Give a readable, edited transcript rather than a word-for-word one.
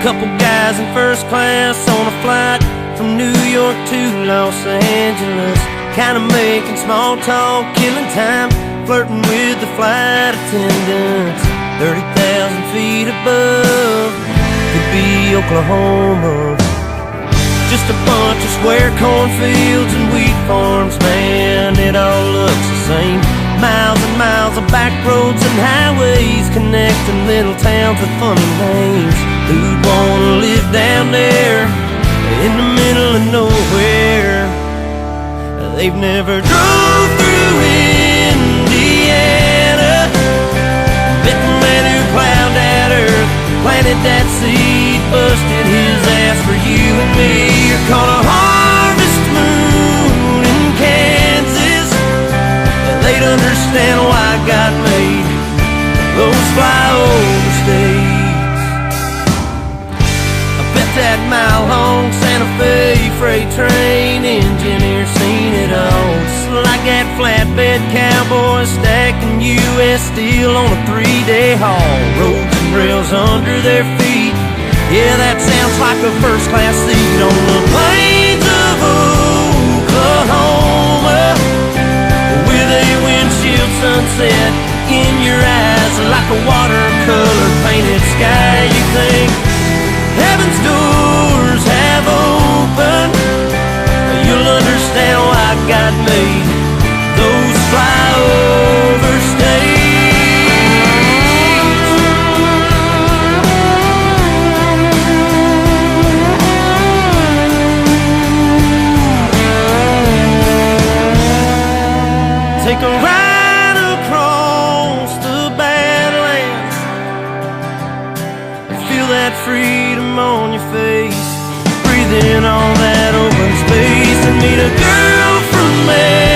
Couple guys in first class on a flight from New York to Los Angeles, kinda making small talk, killing time, flirting with the flight attendants. 30,000 feet above, could be Oklahoma. Just a bunch of square cornfields and wheat farms, man, it all looks the same. Miles and miles of back roads and highways connecting little towns with funny names. Who'd wanna live down there in the middle of nowhere? They've never drove through Indiana, met the man who plowed that earth, planted that seed, busted his ass for you and me. You're caught a harvest moon in Kansas. They'd understand why God made those flyover states. I bet that mile-long Santa Fe freight train engineer seen it all. Just like that flatbed cowboy stacking U.S. steel on a 3-day haul. Roads and rails under their feet, yeah, that sounds like a first-class seat on the plains of Oklahoma, with a windshield sunset in your eyes, like a watercolor painted sky. You think heaven's doors have opened, you'll understand why God made those flyover states. Take a ride across the Badlands, feel that freedom on your face, breathe in all that open space, and meet a girl from there